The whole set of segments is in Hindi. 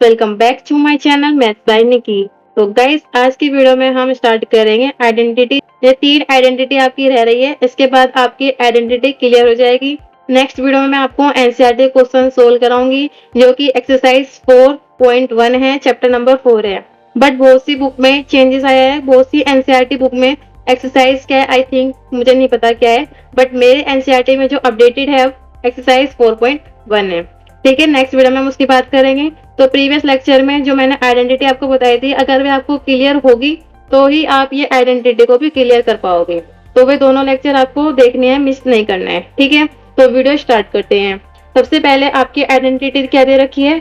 Welcome back to my channel maths by Nikki. तो गाइस आज की वीडियो में हम स्टार्ट करेंगे आइडेंटिटी। ये 3 आइडेंटिटी आपकी रह रही है, इसके बाद आपकी आइडेंटिटी क्लियर हो जाएगी। नेक्स्ट वीडियो में मैं आपको एनसीईआरटी क्वेश्चन सोल्व कराऊंगी जो कि एक्सरसाइज 4.1 है, चैप्टर नंबर 4 है। बट बहुत सी बुक में चेंजेस आया है, बहुत सी एनसीईआरटी बुक में एक्सरसाइज क्या है आई थिंक मुझे नहीं पता क्या है, बट मेरे एनसीईआरटी में जो अपडेटेड है एक्सरसाइज 4.1 है। ठीक है, नेक्स्ट वीडियो में हम उसकी बात करेंगे। तो प्रीवियस लेक्चर में जो मैंने आइडेंटिटी आपको बताई थी, अगर वे आपको क्लियर होगी तो ही आप ये आइडेंटिटी को भी क्लियर कर पाओगे। तो वे दोनों लेक्चर आपको देखने हैं, मिस नहीं करना है। ठीक है, तो वीडियो स्टार्ट करते हैं। सबसे पहले आपकी आइडेंटिटी क्या दे रखी है,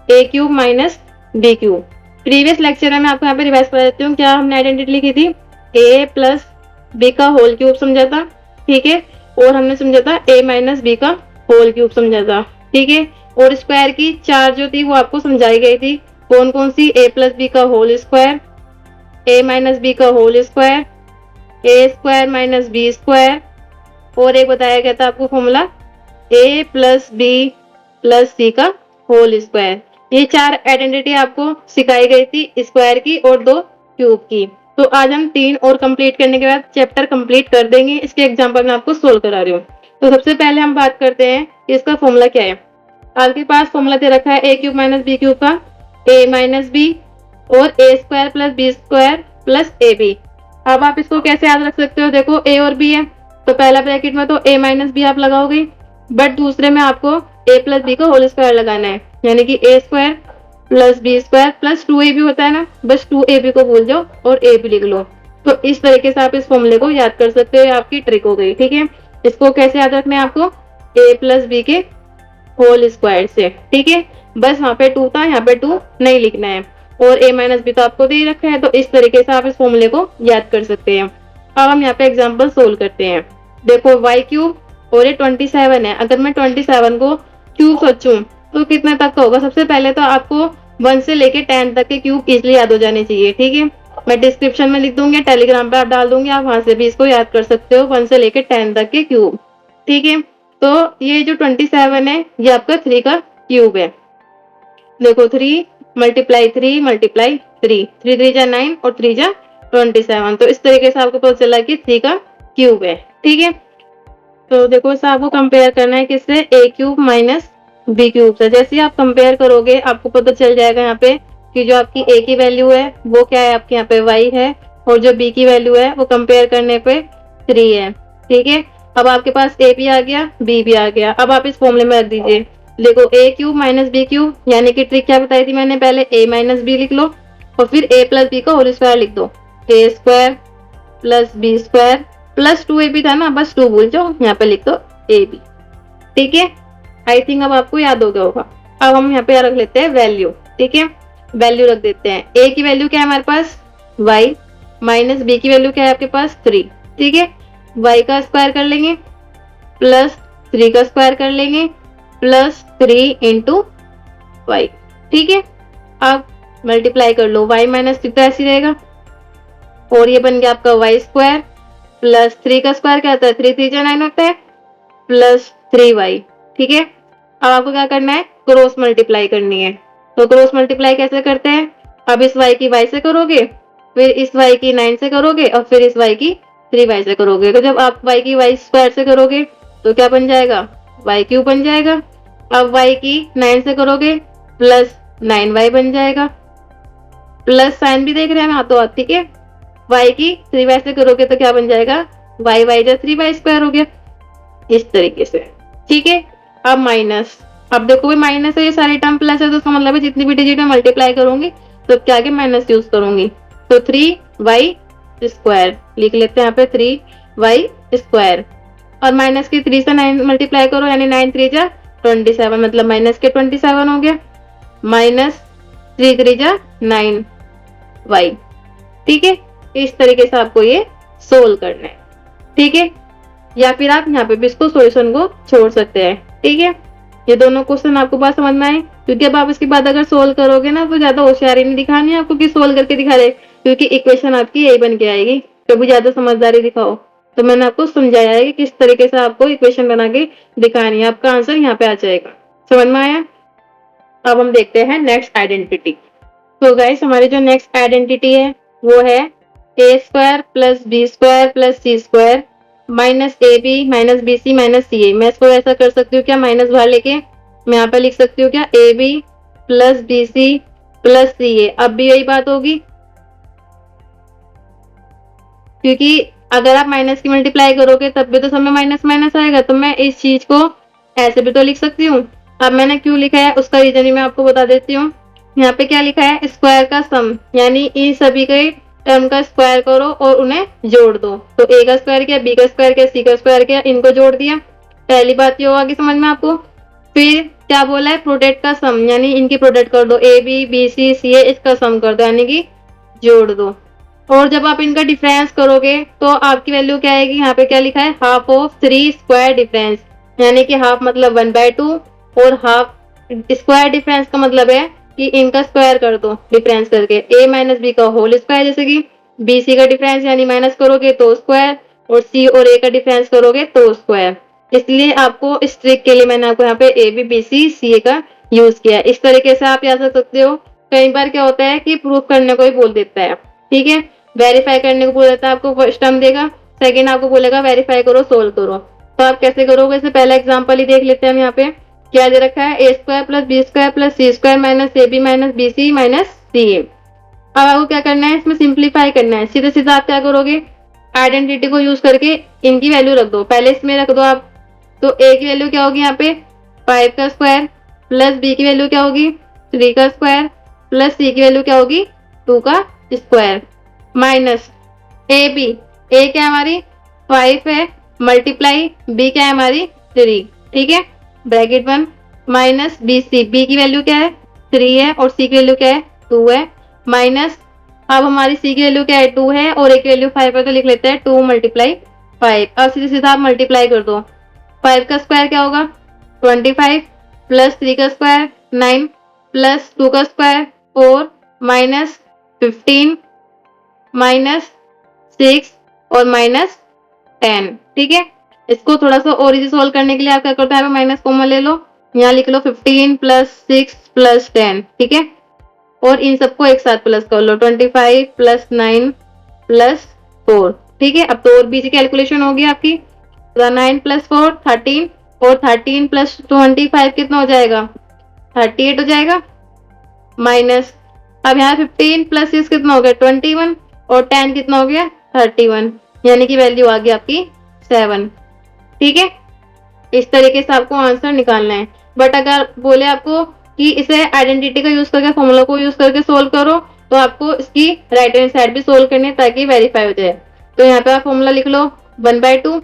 A cube minus B cube. Previous lecture में मैं आपको यहाँ पे रिवाइज कर देती हूँ। क्या हमने आइडेंटिटी लिखी थी, ए प्लस बी का होल क्यूब समझा था। ठीक है, और हमने समझा था ए माइनस बी का होल क्यूब समझा था। ठीक है, और स्क्वायर की चार जो थी वो आपको समझाई गई थी। कौन कौन सी, ए प्लस बी का होल स्क्वायर, ए माइनस बी का होल स्क्वायर, ए स्क्वायर माइनस बी स्क्वायर, और एक बताया गया था आपको फॉर्मूला ए प्लस बी प्लस सी का होल स्क्वायर। ये चार आइडेंटिटी आपको सिखाई गई थी, स्क्वायर की और 2 क्यूब की। तो आज हम 3 और कंप्लीट करने के बाद चैप्टर कंप्लीट कर देंगे। इसके एग्जांपल मैं आपको सोल्व करा रही हूँ। तो सबसे पहले हम बात करते हैं कि इसका फॉर्मूला क्या है। आपके पास फॉर्मूला दे रखा है A cube minus B cube का, ए माइनस बी और A square plus B square plus A B. अब आप इसको कैसे याद रख सकते हो, देखो ए और बी है तो पहला ब्रैकेट में तो ए माइनस बी आप लगाओगे, बट दूसरे में आपको ए प्लस बी का होल स्क्वायर लगाना है, यानी कि A square plus B square plus 2ab होता है ना, बस 2ab को भूल जाओ और ए भी लिख लो। तो इस तरीके से आप इस फॉर्मूले को याद कर सकते हो, आपकी ट्रिक हो गई। ठीक है, इसको कैसे याद रखना है आपको, ए प्लस बी के होल स्क्वायर से। ठीक है, बस वहां पे 2 था, यहाँ पे 2 नहीं लिखना है, और a माइनस बी तो आपको दे ही रखा है। तो इस तरीके से आप इस फॉर्मूले को याद कर सकते हैं। अब हम यहाँ पे एग्जांपल सोल्व करते हैं। देखो y क्यूब और ये 27 है, अगर मैं 27 को क्यूब सोचूं तो कितने तक का होगा। सबसे पहले तो आपको 1 से लेके 10 तक के क्यूब इजिली याद हो जाने चाहिए। ठीक है, मैं डिस्क्रिप्शन में लिख दूंगी, टेलीग्राम पे आप डाल दूंगी, आप वहां से भी इसको याद कर सकते हो, 1 से लेके 10 तक के क्यूब। ठीक है, तो ये जो 27 है ये आपका 3 का क्यूब है। देखो 3 मल्टीप्लाई 3 मल्टीप्लाई 3, 3 3 जा 9 और 3 जा 27। तो इस तरीके से आपको पता चला कि 3 का क्यूब है। ठीक है, तो देखो इसे आपको कंपेयर करना है किससे, ए क्यूब माइनस बी क्यूब से। जैसे ही आप कंपेयर करोगे आपको पता चल जाएगा यहाँ पे कि जो आपकी ए की वैल्यू है वो क्या है, आपके यहाँ पे y है, और जो बी की वैल्यू है वो कंपेयर करने पे 3 है। ठीक है, अब आपके पास ए भी आ गया, बी भी आ गया। अब आप इस फॉर्मूले में रख दीजिए। देखो ए क्यूब माइनस बी क्यूब, यानी कि ट्रिक क्या बताई थी मैंने, पहले ए माइनस बी लिख लो और फिर ए प्लस बी का होल स्क्वायर लिख दो। A square plus B square plus 2ab था ना, बस 2 भूल जाओ, यहाँ पे लिख दो ab। ठीक है, आई थिंक अब आपको याद हो गया होगा। अब हम यहाँ पे रख लेते हैं वैल्यू। ठीक है, वैल्यू रख देते हैं। ए की वैल्यू क्या है हमारे पास, y, माइनस बी की वैल्यू क्या है आपके पास 3। ठीक है, y का स्क्वायर कर लेंगे प्लस 3 का स्क्वायर कर लेंगे प्लस 3 इंटू वाई। ठीक है, अब मल्टीप्लाई कर लो, y माइनस 3 तो ऐसे रहेगा, और ये बन गया आपका y स्क्वायर प्लस 3 का स्क्वायर क्या होता है, 3 3 9 होता है, प्लस 3y। ठीक है, अब आपको क्या करना है, क्रॉस मल्टीप्लाई करनी है। तो क्रॉस मल्टीप्लाई कैसे करते हैं, अब इस y की y से करोगे, फिर इस y की 9 से करोगे, और फिर इस y की 3y से करोगे। तो जब आप y की y स्क्वायर से करोगे तो क्या बन जाएगा, y क्यूब बन जाएगा। अब y की 9 से करोगे प्लस 9y बन जाएगा, प्लस साइन भी देख रहे हैं हाथों हाथ। ठीक है, y की 3y से करोगे तो क्या बन जाएगा, y जा 3y स्क्वायर हो गया, इस तरीके से। ठीक है, अब माइनस, अब देखो भाई माइनस है, ये सारी टर्म प्लस है, तो इसका मतलब है जितनी भी डिजिट में मल्टीप्लाई करूंगी तो क्या आगे माइनस यूज करूंगी। तो 3y स्क्वायर लिख लेते हैं यहाँ पे, 3y स्क्वायर, और माइनस की 3 से 9 मल्टीप्लाई करो, यानी 9 3 जा 27, मतलब माइनस के 27 हो गया, माइनस 3 3 जा 9y। ठीक है, इस तरीके से आपको ये सोल्व करना है। ठीक है, या फिर आप यहाँ पे भी इसको सॉल्यूशन को छोड़ सकते हैं। ठीक है, ये दोनों क्वेश्चन आपको बात समझ में आए, क्योंकि अब आप इसके बाद अगर सोल्व करोगे ना तो ज्यादा होशियारी नहीं दिखानी है आपको कि सोल्व करके दिखा रहे, क्योंकि इक्वेशन आपकी यही बन के आएगी। कभी ज्यादा समझदारी दिखाओ, तो मैंने आपको समझाया है कि किस तरीके से आपको इक्वेशन बना के दिखानी है, आपका आंसर यहाँ पे आ जाएगा। समझ में आया। अब हम देखते हैं नेक्स्ट आइडेंटिटी। तो गाइस हमारी जो नेक्स्ट आइडेंटिटी है वो है A square plus B square plus C square minus A B minus B C minus C A. मैं इसको ऐसा कर सकती हूँ क्या, माइनस बाहर लेके मैं यहाँ पे लिख सकती हूँ क्या, A B plus B C plus C A. अब भी यही बात होगी, क्योंकि अगर आप माइनस की मल्टीप्लाई करोगे तब भी तो सब में माइनस माइनस आएगा, तो मैं इस चीज को ऐसे भी तो लिख सकती हूँ। अब मैंने क्यों लिखा है उसका रीजन ही मैं आपको बता देती हूँ। यहाँ पे क्या लिखा है, स्क्वायर का सम, यानी इन सभी के टर्म का स्क्वायर करो और उन्हें जोड़ दो। तो ए का स्क्वायर किया, बी का स्क्वायर किया, सी का स्क्वायर किया, इनको जोड़ दिया। पहली बात ये होगा कि समझ में आपको। फिर क्या बोला है, प्रोडक्ट का सम, यानी इनकी प्रोडक्ट कर दो, ए बी बी सी सी ए, इसका सम कर दो यानी कि जोड़ दो। और जब आप इनका डिफरेंस करोगे तो आपकी वैल्यू क्या आएगी, यहाँ पे क्या लिखा है, हाफ ऑफ 3 स्क्वायर डिफरेंस, यानी कि हाफ मतलब 1/2 और हाफ स्क्वायर डिफरेंस का मतलब है कि इनका स्क्वायर कर दो डिफरेंस करके, ए माइनस बी का होल स्क्वायर, जैसे कि बी सी का डिफरेंस यानी माइनस करोगे तो स्क्वायर, और सी और ए का डिफरेंस करोगे तो स्क्वायर। इसलिए आपको इस ट्रिक के लिए मैंने आपको यहाँ पे ए बी बी सी सी ए का यूज किया है। इस तरीके से आप याद रख सकते हो। कई बार क्या होता है कि प्रूफ करने को ही बोल देता है, ठीक है, वेरीफाई करने को बोल देता है, आपको फर्स्ट टर्म देगा, सेकंड आपको बोलेगा वेरीफाई करो सोल्व करो। तो आप कैसे करोगे, इससे पहला एग्जांपल ही देख लेते हैं हम। यहाँ पे क्या दे रखा है, A square plus B square plus C square minus A B minus B C minus C A. अब आपको क्या करना है, इसमें सिंप्लीफाई करना है। सीधे सीधा आप क्या करोगे, आइडेंटिटी को यूज करके इनकी वैल्यू रख दो, पहले इसमें रख दो आप। तो ए की वैल्यू क्या होगी यहाँ पे, 5 का स्क्वायर प्लस बी की वैल्यू क्या होगी, 3 का स्क्वायर प्लस सी की वैल्यू क्या होगी, 2 का स्क्वायर माइनस ए बी, ए क्या है हमारी 5 है, मल्टीप्लाई बी क्या है हमारी 3, ठीक है, bracket 1 minus B C, B की वैल्यू क्या है 3 है और सी की वैल्यू क्या है 2 है, माइनस अब हमारी सी की वैल्यू क्या है 2 है और ए की वैल्यू 5 है, तो लिख लेते हैं 2 मल्टीप्लाई 5। अब सीधे सीधा आप मल्टीप्लाई कर दो, 5 का स्क्वायर क्या होगा 25 प्लस 3 का स्क्वायर 9 प्लस 2 का स्क्वायर 4 माइनस 15 माइनस 6 और माइनस 10, ठीक है। इसको थोड़ा सा और इजी सोल्व करने के लिए आप क्या करते हैं, माइनस कॉमन ले लो, यहाँ लिख लो 15 प्लस 6 प्लस 10, ठीक है, और इन सबको एक साथ प्लस कर लो, 25 प्लस 9 प्लस 4, ठीक है। अब तो और भी कैलकुलेशन होगी आपकी, 9 प्लस 4 13 और 13 प्लस 25 कितना हो जाएगा 38 हो जाएगा, माइनस अब यहाँ 15 प्लस 6 कितना हो गया 21 और 10 कितना हो गया 31, यानी कि वैल्यू आ गई आपकी 7, ठीक है। इस तरीके से आपको आंसर निकालना है। बट अगर बोले आपको कि इसे आइडेंटिटी का यूज करके, फॉर्मूला को यूज करके सोल्व करो, तो आपको इसकी राइट हैंड साइड भी सोल्व करनी है ताकि वेरीफाई हो जाए। तो यहाँ पे आप फॉर्मूला लिख लो 1/2,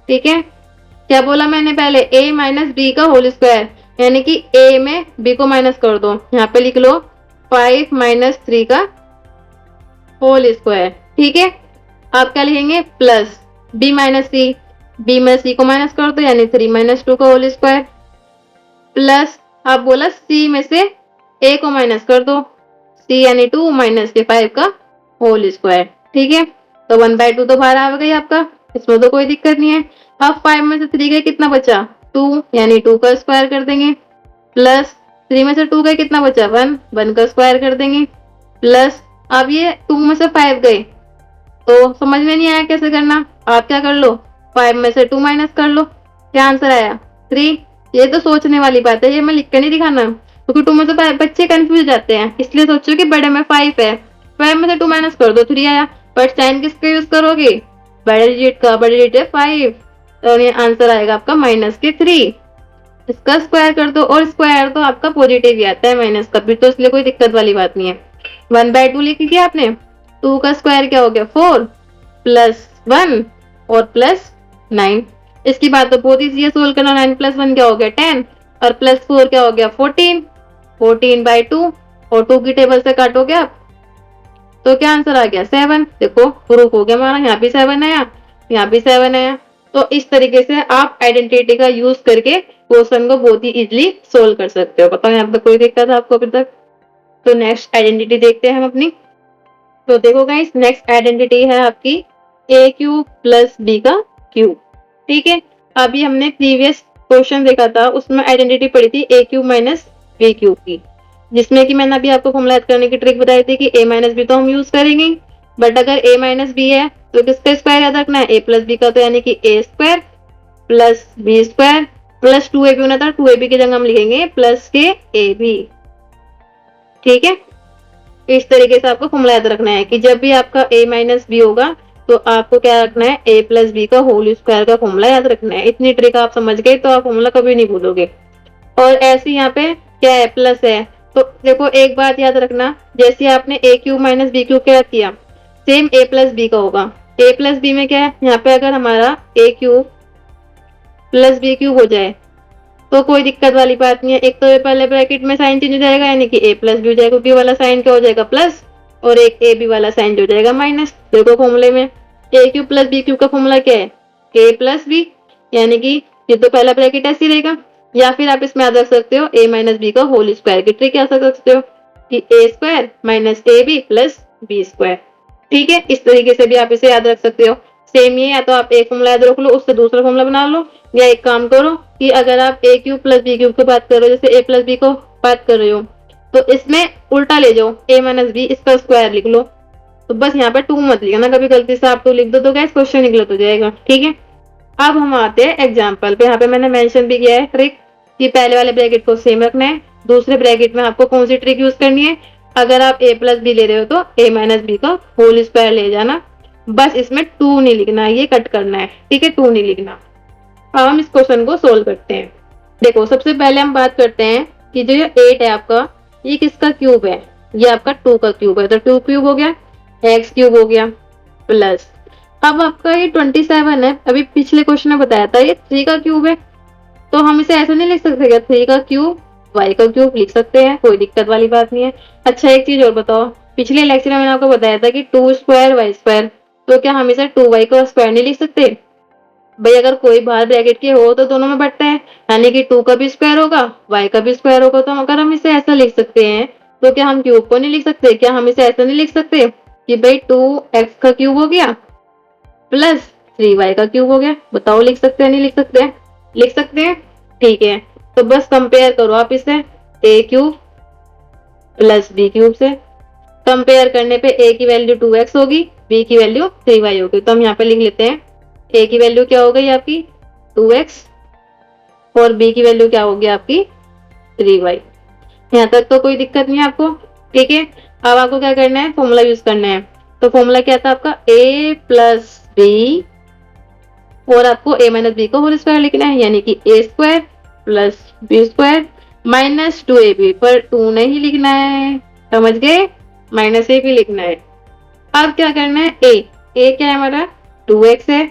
ठीक है। क्या बोला मैंने पहले, a माइनस बी का होल स्क्वायर, यानी कि a में b को माइनस कर दो, यहाँ पे लिख लो 5 माइनस 3 का होल स्क्वायर, ठीक है। आप क्या लिखेंगे, प्लस b माइनस सी, b में c को माइनस कर दो यानी 3 माइनस 2 का होल स्क्वायर, प्लस आप बोला c में से a को माइनस कर दो, c यानी 2 माइनस के 5 का होल स्क्वायर, ठीक है। तो 1/2 तो बाहर आ गई आपका, इसमें तो कोई दिक्कत नहीं है। अब 5 में से 3 का कितना बचा 2, यानी 2 का स्क्वायर कर देंगे, प्लस 3 में से 2 का कितना बचा 1, 1 का स्क्वायर कर देंगे, प्लस अब ये 2 में से 5 गए, तो समझ में नहीं आया कैसे करना, आप क्या कर लो 5 में से 2 माइनस कर लो, क्या आंसर आया 3। ये तो सोचने वाली बात है, ये मैं लिख कर नहीं दिखाना, क्योंकि 2 में से बच्चे कंफ्यूज जाते हैं, इसलिए सोचो कि बड़े में 5 है, 5 में से 2 माइनस कर दो 3 आया, बट साइन किसका यूज करोगे, बड़े डिजिट का, बड़े डिजिट है 5, तो ये आंसर आएगा आपका माइनस के 3। इसका स्क्वायर कर दो, और स्क्वायर तो आपका पॉजिटिव ही आता है माइनस का भी, तो इसलिए कोई दिक्कत वाली बात नहीं है। 1/2 लिख दिया आपने, 2 का स्क्वायर क्या हो गया 4 प्लस 1 और प्लस 9। इसकी बात तो बहुत ईजी है सोल्व करना, 9 प्लस 1 क्या हो गया 10 और प्लस 4 क्या हो गया 14, 14/2 और 2 की टेबल से काटोगे आप तो क्या आंसर आ गया 7। देखो प्रूफ हो गया हमारा, यहाँ भी 7 आया, यहाँ भी 7 आया। तो इस तरीके से आप आइडेंटिटी का यूज करके क्वेश्चन को बहुत ही इजीली सोल्व कर सकते हो। बताओ यहाँ तक कोई दिक्कत है आपको अभी तक? तो नेक्स्ट आइडेंटिटी देखते हैं हम अपनी। तो देखो गाइस, नेक्स्ट आइडेंटिटी है आपकी ए क्यूब प्लस बी का क्यूब, ठीक है। अभी हमने प्रीवियस क्वेश्चन देखा था, उसमें आइडेंटिटी पड़ी थी ए क्यूब माइनस बी क्यूब की, जिसमें कि मैंने अभी आपको फॉर्मूला याद करने की ट्रिक बताई थी कि ए माइनस बी तो हम यूज करेंगे, बट अगर ए माइनस बी है तो किसका स्क्वायर याद रखना है, ए प्लस बी का, तो यानी कि A square plus B square plus 2ab होना था, 2ab की जगह हम लिखेंगे प्लस के ए बी। ठीक है, इस तरीके से आपको फॉर्मूला याद रखना है कि जब भी आपका a माइनस बी होगा तो आपको क्या रखना है, a प्लस बी का होल स्क्वायर का फॉर्मूला याद रखना है। इतनी ट्रिक आप समझ गए तो आप फॉर्मूला कभी नहीं भूलोगे। और ऐसे यहाँ पे क्या है, प्लस है, तो देखो एक बात याद रखना, जैसे आपने a cube minus B cube क्या किया, सेम a प्लस बी का होगा। a प्लस बी में क्या है, यहाँ पे अगर हमारा a cube plus B cube हो जाए तो कोई दिक्कत वाली बात नहीं है। एक तो ये पहले ब्रैकेट में साइन चेंज हो जाएगा, यानी कि a प्लस बी हो जाएगा, क्योंकि वाला साइन क्या हो जाएगा, प्लस, और एक ए बी वाला साइन जो हो जाएगा माइनस। देखो फॉर्मूले में ए क्यूब प्लस बी क्यूब का फॉर्मूला क्या है, ए प्लस बी, यानी कि ये तो पहला ब्रैकेट ऐसे रहेगा, या फिर आप इसमें याद रख सकते हो ए माइनस बी का होल स्क्वायर की ट्रिक याद रख सकते हो कि A square minus A B plus B square. ठीक है, इस तरीके से भी आप इसे याद रख सकते हो। सेम ये, या तो आप एक फॉर्मूला याद रख लो उससे दूसरा फॉर्मूला बना लो, या एक काम करो कि अगर आप ए क्यूब प्लस बी क्यूब की बात कर रहे हो, जैसे ए प्लस बी को बात कर रहे हो, तो इसमें उल्टा ले जाओ, ए माइनस बी इसका स्क्वायर लिख लो। तो बस यहाँ पे 2 मत लिखना, कभी गलती से आप 2 लिख दो तो गैस क्वेश्चन गलत हो जाएगा। ठीक है, अब हम आते हैं एग्जाम्पल पे। यहाँ पे मैंने मेंशन भी किया है ट्रिक कि पहले वाले ब्रैकेट को सेम रखना है, दूसरे ब्रैकेट में आपको कौन सी ट्रिक यूज करनी है, अगर आप ए प्लस बी ले रहे हो तो ए माइनस बी का होल स्क्वायर ले जाना, बस इसमें 2 नहीं लिखना, ये कट करना है। ठीक है, 2 नहीं लिखना। अब हम इस क्वेश्चन को सोल्व करते हैं। देखो सबसे पहले हम बात करते हैं कि जो ये 8 है आपका, ये किसका क्यूब है, ये आपका 2 का क्यूब है, तो 2 क्यूब हो गया, एक्स क्यूब हो गया, प्लस अब आपका ये 27 है, अभी पिछले क्वेश्चन में बताया था ये 3 का क्यूब है, तो हम इसे ऐसे नहीं लिख सकते क्या, 3 का क्यूब y का क्यूब लिख सकते हैं, कोई दिक्कत वाली बात नहीं है। अच्छा एक चीज और बताओ, पिछले लेक्चर में मैंने आपको बताया था कि 2 स्क्वायर y स्क्वायर, तो क्या हम इसे 2y का स्क्वायर नहीं लिख सकते भाई, अगर कोई बाहर ब्रैकेट के हो तो दोनों में बढ़ता है, यानी कि 2 का भी स्क्वायर होगा y का भी स्क्वायर होगा। तो अगर हम इसे ऐसा लिख सकते हैं तो क्या हम क्यूब को नहीं लिख सकते, क्या हम इसे ऐसा नहीं लिख सकते कि भाई 2x का क्यूब हो गया प्लस 3y का क्यूब हो गया। बताओ लिख सकते हैं नहीं लिख सकते हैं, लिख सकते हैं। ठीक है, तो बस कंपेयर करो आप इसे a cube plus B cube से, कंपेयर करने पे a की वैल्यू 2x होगी, b की वैल्यू 3y होगी। तो हम यहाँ पे लिख लेते हैं a की वैल्यू क्या हो गई आपकी 2x और b की वैल्यू क्या होगी आपकी 3y। यहाँ तक तो कोई दिक्कत नहीं है आपको। ठीक है, अब आपको क्या करना है, फॉर्मूला यूज करना है। तो फॉर्मूला क्या था आपका, a प्लस बी और आपको a माइनस बी का होल स्क्वायर लिखना है, यानी कि a square plus B square minus 2ab, पर 2 नहीं लिखना है, समझ गए, माइनस a भी लिखना है। अब क्या करना है, a क्या है हमारा 2x है,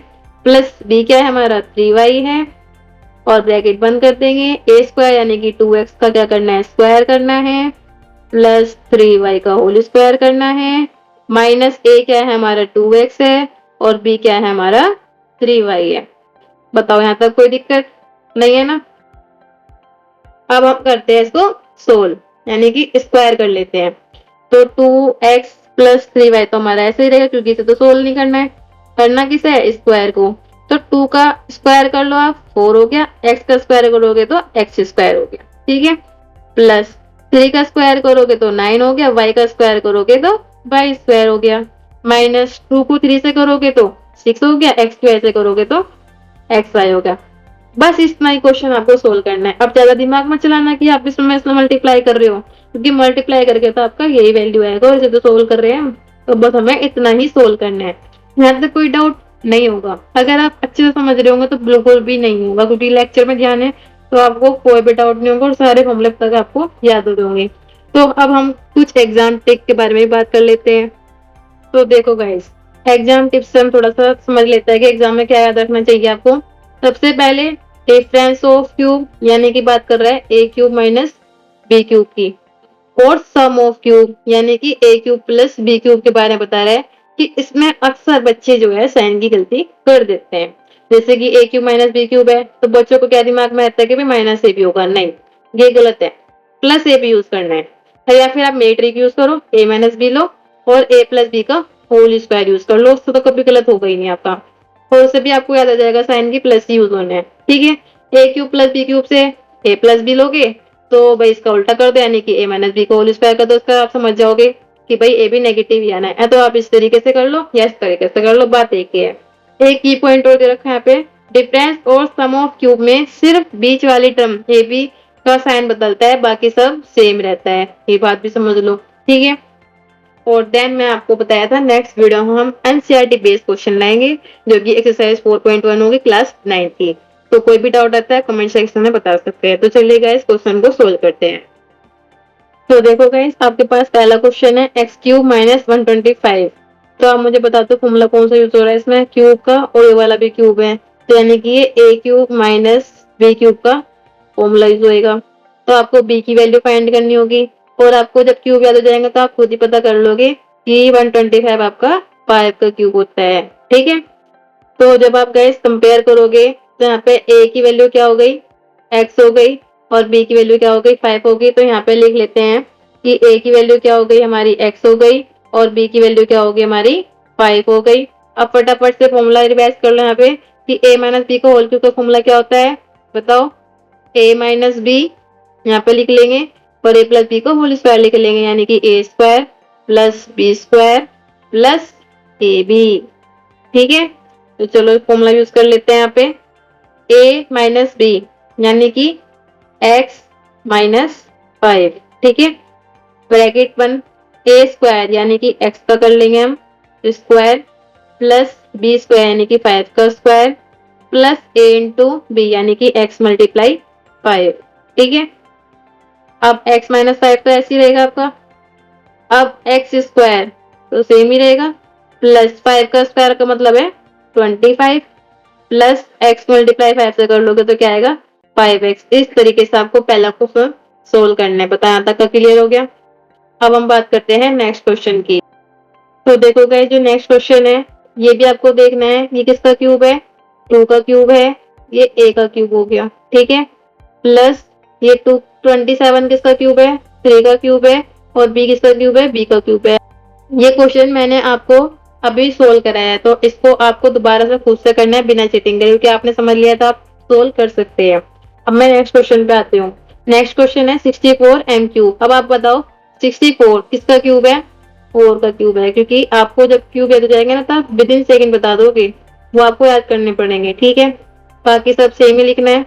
प्लस b क्या है हमारा 3y है, और ब्रैकेट बंद कर देंगे, a स्क्वायर यानी कि 2x का क्या करना है, स्क्वायर करना है, प्लस 3y का होल स्क्वायर करना है, माइनस a क्या है हमारा 2x है, और b क्या है हमारा 3y है। बताओ यहाँ तक कोई दिक्कत नहीं है ना। अब हम करते हैं इसको सोल्व, यानी कि स्क्वायर कर लेते हैं। तो 2x प्लस 3y तो हमारा ऐसे ही रहेगा, क्योंकि इसे तो सोल्व नहीं करना है, करना किसे है, स्क्वायर को। तो 2 का स्क्वायर कर लो आप, 4 हो गया, x का स्क्वायर करोगे तो x स्क्वायर हो गया। ठीक है, प्लस 3 का स्क्वायर करोगे तो 9 हो गया, y का स्क्वायर करोगे तो y स्क्वायर हो गया, माइनस 2 को 3 से करोगे तो 6 हो गया, x स्क्वायर से करोगे तो xy हो गया। बस इतना ही क्वेश्चन आपको सोल्व करना है। अब ज्यादा दिमाग मत चलाना कि आप इसमें मल्टीप्लाई कर रहे हो, क्योंकि मल्टीप्लाई करके तो आपका यही वैल्यू आएगा, और इसे तो सोल्व कर रहे हैं हम, तो बस हमें इतना ही सोल्व करना है। यहाँ तक कोई डाउट नहीं होगा, अगर आप अच्छे से समझ रहे होंगे तो बिल्कुल भी नहीं होगा, क्योंकि लेक्चर में ध्यान है तो आपको कोई भी डाउट नहीं होगा और सारे फॉर्मूले तक आपको याद हो जाएंगे। तो अब हम कुछ एग्जाम टिप के बारे में बात कर लेते हैं। तो देखो गाइस, एग्जाम टिप्स से हम थोड़ा सा समझ लेते हैं कि एग्जाम में क्या याद रखना चाहिए आपको। सबसे पहले डिफरेंस ऑफ क्यूब, यानी कि बात कर रहा है a cube minus B cube की, और सम ऑफ क्यूब यानी कि a cube plus B cube के बारे में बता रहा है कि इसमें अक्सर बच्चे जो है साइन की गलती कर देते हैं। जैसे कि a cube minus B cube है तो बच्चों को क्या दिमाग में आता है कि भाई माइनस ए भी होगा, नहीं, ये गलत है, प्लस ए भी यूज करना है। या फिर आप मेट ट्रिक यूज करो, a माइनस बी लो और a प्लस बी का होल स्क्वायर यूज कर लो, उससे तो कभी गलत होगा ही नहीं आपका, और उससे भी आपको याद आ जाएगा साइन की प्लस यूज होना है। ठीक है, a cube plus B cube से a प्लस बी लोगे तो भाई इसका उल्टा कर दो, यानी कि a माइनस बी का होल स्क्वायर कर दो। उसका आप समझ जाओगे कि भाई a भी नेगेटिव ही आना है। तो आप इस तरीके से कर लो या इस तरीके से कर लो, बात एक ही है। एक की पॉइंट और दे रखा है यहाँ पे, डिफरेंस और सम ऑफ क्यूब में सिर्फ बीच वाली टर्म ए बी का साइन बदलता है, बाकी सब सेम रहता है। ये बात भी समझ लो, ठीक है। और देन मैं आपको बताया था नेक्स्ट वीडियो में हम एनसीईआरटी बेस्ड क्वेश्चन लाएंगे, जो कि एक्सरसाइज 4.1 होगी क्लास 9 की। तो कोई भी डाउट आता है कमेंट सेक्शन में बता सकते हैं। तो चलिए गाइस क्वेश्चन को सोल्व करते हैं। तो देखो गाइस, आपके पास पहला क्वेश्चन है एक्स क्यूब माइनस 125। तो आप मुझे बता दो फॉर्मूला कौन सा यूज हो रहा है इसमें, क्यूब का, और ये वाला भी क्यूब है, तो यानी कि ये ए क्यूब माइनस बी क्यूब का फॉर्मूला यूज होएगा। तो आपको बी की वैल्यू फाइंड करनी होगी, और आपको जब क्यूब याद हो जाएगा तो आप खुद ही पता कर लोगे कि 125 आपका 5 का क्यूब होता है, ठीक है। तो जब आप गाइस कंपेयर करोगे तो यहाँ पे ए की वैल्यू क्या हो गई, एक्स हो गई, और बी की वैल्यू क्या हो गई, 5 हो गई। तो यहाँ पे लिख लेते हैं कि ए की वैल्यू क्या हो गई हमारी, एक्स हो गई, और बी की वैल्यू क्या होगी हमारी, 5 हो गई। अब फटाफट से फॉर्मूला रिवाइज कर लो यहाँ पे कि ए माइनस बी का होल क्यूब का फॉर्मूला क्या होता है, बताओ। ए माइनस बी यहाँ पे लिख लेंगे, और ए प्लस बी को होल स्क्वायर लिख लेंगे, यानी कि A square plus B square plus A B, ठीक है। तो चलो फॉर्मूला यूज कर लेते हैं यहाँ पे, a माइनस बी यानी कि x माइनस 5, ठीक है। ब्रैकेट 1 a स्क्वायर यानी कि x का कर लेंगे हम स्क्वायर, प्लस b स्क्वायर यानी कि 5 का square, plus a into B यानी कि x मल्टीप्लाई 5, ठीक है। अब x माइनस 5 तो ऐसे ही रहेगा आपका। अब x स्क्वायर तो सेम ही रहेगा, प्लस 5 का स्क्वायर का मतलब है 25, प्लस x मल्टीप्लाई 5 से कर लोगे तो क्या आएगा 5x। इस तरीके से आपको पहला क्वेश्चन सोल्व करना है। पता यहाँ तक का क्लियर हो गया। अब हम बात करते हैं नेक्स्ट क्वेश्चन की। तो देखो गाइस, जो नेक्स्ट क्वेश्चन है ये भी आपको देखना है, ये किसका क्यूब है, 2 का क्यूब है, ये a का क्यूब हो गया, ठीक है। प्लस ये 227 किसका क्यूब है, 3 का क्यूब है, और b किसका क्यूब है, b का क्यूब है। ये क्वेश्चन मैंने आपको अभी सोल्व कराया है, तो इसको आपको दोबारा से खुद से करना है बिना चीटिंग करे, क्योंकि आपने समझ लिया था आप सोल्व कर सकते हैं। अब मैं नेक्स्ट क्वेश्चन पे आती हूँ। नेक्स्ट क्वेश्चन है 64 m क्यूब। अब आप बताओ 64 किसका क्यूब है, 4 का क्यूब है, क्योंकि आपको जब क्यूब याद हो जाएंगे ना तब विद इन सेकेंड बता दोगे, वो आपको याद करने पड़ेंगे, ठीक है। बाकी सब सेम ही लिखना है।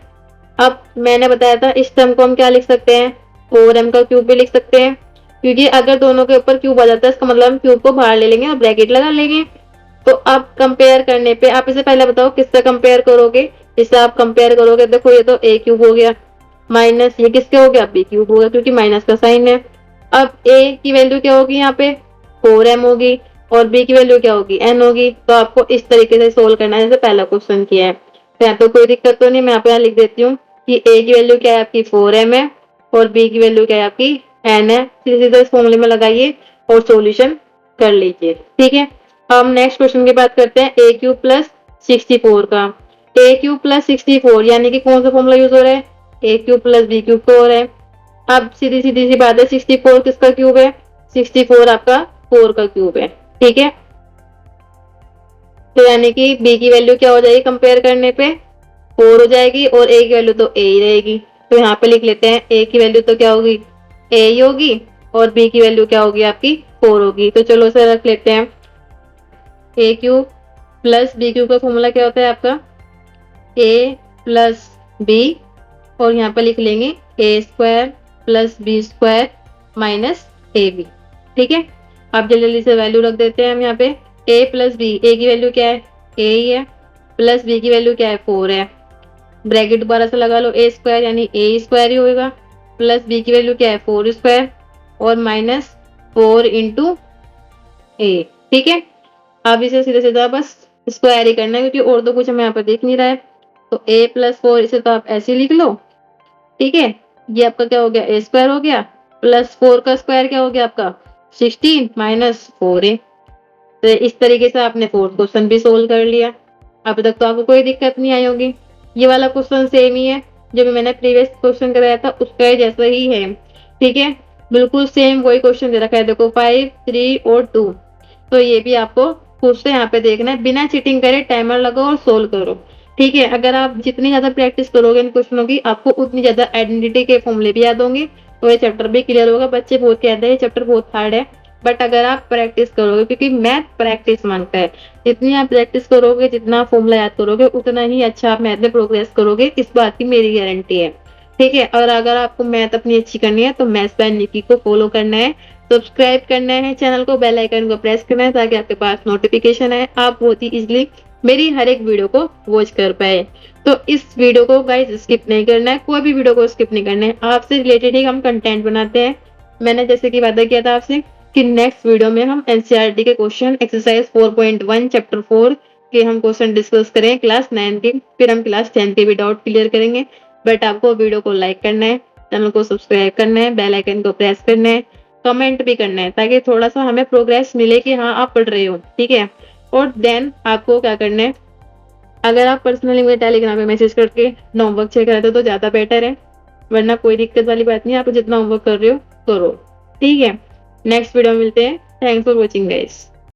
अब मैंने बताया था इस टर्म को हम क्या लिख सकते हैं, 4m का क्यूब भी लिख सकते हैं, क्योंकि अगर दोनों के ऊपर क्यूब आ जाता है इसका मतलब हम क्यूब को बाहर ले लेंगे और ब्रैकेट लगा लेंगे। तो अब कंपेयर करने पे आप इसे पहले बताओ किससे कंपेयर करोगे। इससे आप कंपेयर करोगे, देखो ये तो a क्यूब हो गया, माइनस ये किसके हो गया, b क्यूब हो गया, क्योंकि माइनस का साइन है। अब a की वैल्यू क्या होगी यहाँ पे 4m होगी, और b की वैल्यू क्या होगी n होगी। तो आपको इस तरीके से सोल्व करना है जैसे पहला क्वेश्चन किया है। तो यहाँ तो कोई दिक्कत तो नहीं, मैं यहाँ पे लिख देती हूँ कि a की वैल्यू क्या है आपकी 4m है, और b की वैल्यू क्या है आपकी n है। सीधे इस फॉर्मूले में लगाइए और सॉल्यूशन कर लीजिए, ठीक है। हम नेक्स्ट क्वेश्चन की बात करते हैं a क्यूब प्लस 64 का। a क्यूब प्लस 64 यानी कि कौन सा फॉर्मूला यूज हो रहा है, a cube plus b cube का हो रहा है। अब सीधी सीधी सी बात है, 64 किसका क्यूब है, 64 आपका 4 का क्यूब है, ठीक है। तो यानी कि b की वैल्यू क्या हो जाएगी कंपेयर करने पे 4 हो जाएगी, और a की वैल्यू तो a ही रहेगी। तो यहाँ पे लिख लेते हैं a की वैल्यू तो क्या होगी a ही होगी, और b की वैल्यू क्या होगी आपकी 4 होगी। तो चलो इसे रख लेते हैं, a cube plus b cube का फॉर्मूला क्या होता है आपका a प्लस b, और यहाँ पे लिख लेंगे a square plus b square minus A B, ठीक है। अब जल्दी जल्दी से वैल्यू रख देते हैं हम यहाँ पे, a प्लस बी, a की वैल्यू क्या है a ही है, प्लस b की वैल्यू क्या है 4 है, ब्रैकेट दोबारा से लगा लो, a स्क्वायर यानी a स्क्वायर ही होगा, प्लस b की वैल्यू क्या है 4 स्क्वायर, और माइनस 4 इंटू a, ठीक है। अब इसे सीधे सीधा बस स्क्वायर ही करना है, क्योंकि और तो कुछ हमें यहाँ पर दिख नहीं रहा है। तो a प्लस 4 इसे तो आप ऐसे लिख लो, ठीक है। ये आपका क्या हो गया a स्क्वायर हो गया, प्लस 4 का स्क्वायर क्या हो गया आपका 16 माइनस 4a। तो इस तरीके से आपने फोर्थ क्वेश्चन भी सोल्व कर लिया। अभी तक तो आपको कोई दिक्कत नहीं आई होगी। ये वाला क्वेश्चन सेम ही है जो भी मैंने प्रीवियस क्वेश्चन कराया था उसका जैसा ही है, ठीक है। बिल्कुल सेम वही क्वेश्चन दे रखा है, देखो 5, 3 और 2। तो ये भी आपको खुद से यहाँ पे देखना है, बिना चीटिंग करे टाइमर लगाओ और सोल्व करो। ठीक है, अगर आप जितनी ज़्यादा प्रैक्टिस करोगे इन क्वेश्चनों की, आपको उतनी ज़्यादा आइडेंटिटी के फॉर्मूले भी याद होंगे और ये चैप्टर भी क्लियर होगा। बच्चे बहुत कहते हैं ये चैप्टर बहुत हार्ड है, बट अगर आप प्रैक्टिस करोगे, क्योंकि मैथ प्रैक्टिस मांगता है, जितनी आप प्रैक्टिस करोगे, जितना फॉर्मूला याद करोगे, उतना ही अच्छा आप मैथ में प्रोग्रेस करोगे, इस बात की मेरी गारंटी है। ठीक है, और अगर आपको मैथ अपनी अच्छी करनी है तो मैथ्स बाय निकी को फॉलो करना है, सब्सक्राइब करना है चैनल को, बेल आइकन को प्रेस करना है ताकि आपके पास नोटिफिकेशन आए, आप बहुत ही इजीली मेरी हर एक वीडियो को वॉच कर पाए। तो इस वीडियो को गाइस स्किप नहीं करना है, कोई भी वीडियो को स्किप नहीं करना है, आपसे रिलेटेड ही हम कंटेंट बनाते हैं। मैंने जैसे कि वादा किया था आपसे कि नेक्स्ट वीडियो में हम एनसीईआरटी के क्वेश्चन एक्सरसाइज 4.1 चैप्टर 4 के हम क्वेश्चन डिस्कस करें क्लास 9 के, फिर हम क्लास 10 के भी डाउट क्लियर करेंगे। बट आपको वीडियो को लाइक करना है, चैनल को सब्सक्राइब करना है, बेल आइकन को प्रेस करना है, कमेंट भी करना है ताकि थोड़ा सा हमें प्रोग्रेस मिले कि हाँ आप पढ़ रहे हो। ठीक है, और देन आपको क्या करना है, अगर आप पर्सनली मुझे टेलीग्राम पे मैसेज करके होमवर्क चेक कराते हो तो ज़्यादा बेटर है, वरना कोई दिक्कत वाली बात नहीं है, आप जितना होमवर्क कर रहे हो करो। ठीक है, नेक्स्ट वीडियो में मिलते हैं। Thanks for watching guys.